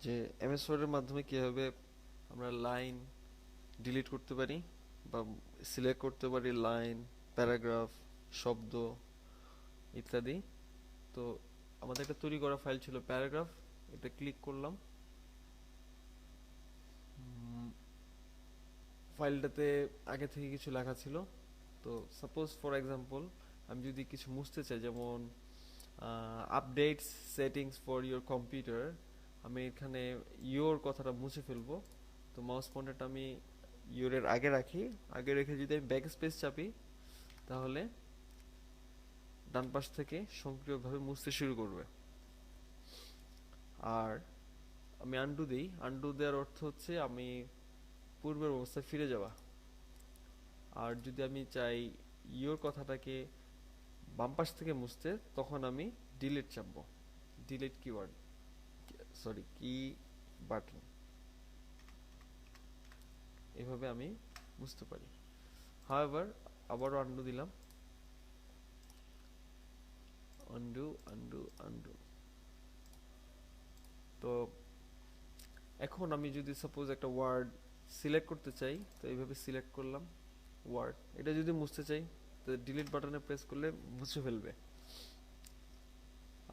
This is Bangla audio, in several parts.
যে এমএস ওয়ার্ডের মাধ্যমে কিভাবে আমরা লাইন ডিলিট করতে পারি বা সিলেক্ট করতে পারি লাইন, প্যারাগ্রাফ, শব্দ ইত্যাদি। তো আমাদের একটা তৈরি করা ফাইল ছিল প্যারাগ্রাফ, এটা ক্লিক করলাম। ফাইলটাতে আগে থেকে কিছু লেখা ছিল। তো সাপোজ ফর এক্সাম্পল আমি যদি কিছু মুছতে চাই, যেমন updates settings for your computer, আমি এখানে ইওর কথাটা মুছে ফেলবো। তো মাউস পয়েন্টারটা আমি ইওরের আগে রাখি, আগে রেখে যদি আমি ব্যাক স্পেস চাপি তাহলে ডান পাশ থেকে সক্রিয়ভাবে মুছতে শুরু করবে। আর আমি আন্ডু দিই, আন্ডু দেওয়ার অর্থ হচ্ছে আমি পূর্বের অবস্থায় ফিরে যাওয়া। আর যদি আমি চাই ইওর কথাটাকে বাম পাশ থেকে মুছতে, তখন আমি ডিলিট চাপবো, ডিলিট কিওয়ার্ড, সরি কি বাটন, এভাবে আমি বুঝতে পারি। হাওয়েভার আবারও আন্ডু দিলাম, আন্ডু আন্ডু আন্ডু। তো এখন আমি যদি সাপোজ একটা ওয়ার্ড সিলেক্ট করতে চাই, তো এইভাবে সিলেক্ট করলাম ওয়ার্ড, এটা যদি মুছতে চাই তো ডিলিট বাটনে প্রেস করলে মুছে ফেলবে।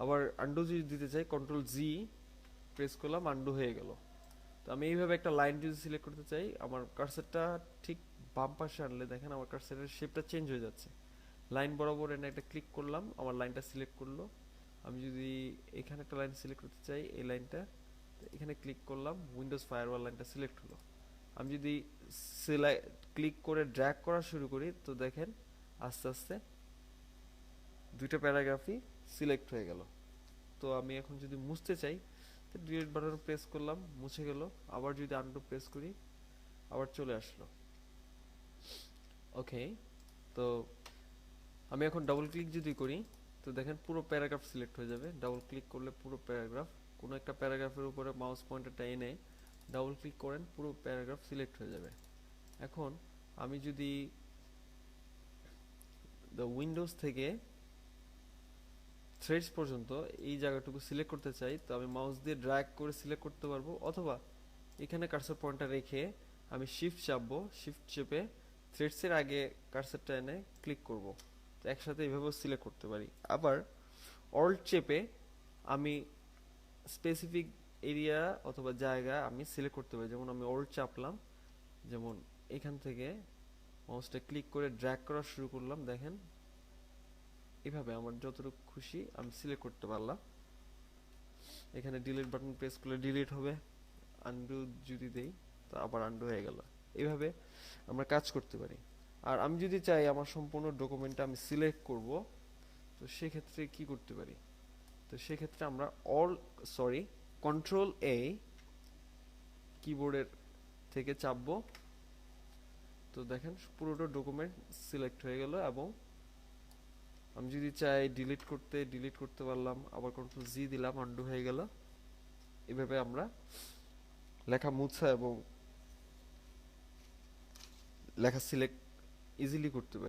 আবার আন্ডু যদি দিতে চাই কন্ট্রোল জি প্রেস করলাম, আন্ডু হয়ে গেল। তো আমি এইভাবে একটা লাইন যদি সিলেক্ট করতে চাই, আমার কার্সারটা ঠিক বাম পাশে আনলে দেখেন আমার কার্সারের শেপটা চেঞ্জ হয়ে যাচ্ছে। লাইন বরাবর এনে একটা ক্লিক করলাম, আমার লাইনটা সিলেক্ট করলো। আমি যদি এখানে একটা লাইন সিলেক্ট করতে চাই, এই লাইনটা, এখানে ক্লিক করলাম, উইন্ডোজ ফায়ারওয়াল লাইনটা সিলেক্ট হলো। আমি যদি ক্লিক করে ড্র্যাগ করা শুরু করি, তো দেখেন আস্তে আস্তে দুইটা প্যারাগ্রাফই সিলেক্ট হয়ে গেল। তো আমি এখন যদি মুছতে চাই, তো ডিলিট বাটন প্রেস করলাম, মুছে গেল। আবার যদি আনডু প্রেস করি, আবার চলে আসলো। ওকে, তো আমি এখন ডাবল ক্লিক যদি করি, তো দেখেন পুরো প্যারাগ্রাফ সিলেক্ট হয়ে যাবে। ডাবল ক্লিক করলে পুরো প্যারাগ্রাফ, কোনো একটা প্যারাগ্রাফের উপরে মাউস পয়েন্টারটা এনে ডাবল ক্লিক করেন, পুরো প্যারাগ্রাফ সিলেক্ট হয়ে যাবে। এখন আমি যদি দ্য উইন্ডোজ থেকে থ্রেডস পর্যন্ত এই জায়গাটুকু সিলেক্ট করতে চাই, তো আমি মাউস দিয়ে ড্র্যাগ করে সিলেক্ট করতে পারবো, অথবা এখানে কার্সর পয়েন্টটা রেখে আমি শিফট চাপবো, শিফট চেপে থ্রেডসের আগে কার্সরটা এনে ক্লিক করব। তো একসাথে এইভাবেও সিলেক্ট করতে পারি। আবার অল্ট চেপে আমি স্পেসিফিক এরিয়া অথবা জায়গা আমি সিলেক্ট করতে পারি। যেমন আমি অল্ট চাপলাম, যেমন এখান থেকে মাউসটা ক্লিক করে ড্র্যাগ করা শুরু করলাম, দেখেন এভাবে আমার যতটুকু খুশি আমি সিলেক্ট করতে পারলাম। এখানে ডিলিট বাটন প্রেস করলে ডিলিট হবে, আন্ডু যদি দেই তো আবার আন্ডু হয়ে গেল। এইভাবে আমরা কাজ করতে পারি। আর আমি যদি চাই আমার সম্পূর্ণ ডকুমেন্টটা আমি সিলেক্ট করব, তো সেক্ষেত্রে কি করতে পারি? তো সেক্ষেত্রে আমরা অল সরি কন্ট্রোল এ কিবোর্ডের থেকে চাপবো। তো দেখেন পুরোটা ডকুমেন্ট সিলেক্ট হয়ে গেল, এবং আমি যদি চাই ডিলিট করতে, ডিলিট করতে পারলাম। আবার কন্ট্রোল জি দিলাম, আন্ডু হয়ে গেল। এভাবে আমরা লেখা মুছা এবং লেখা সিলেক্ট ইজিলি করতে পারি।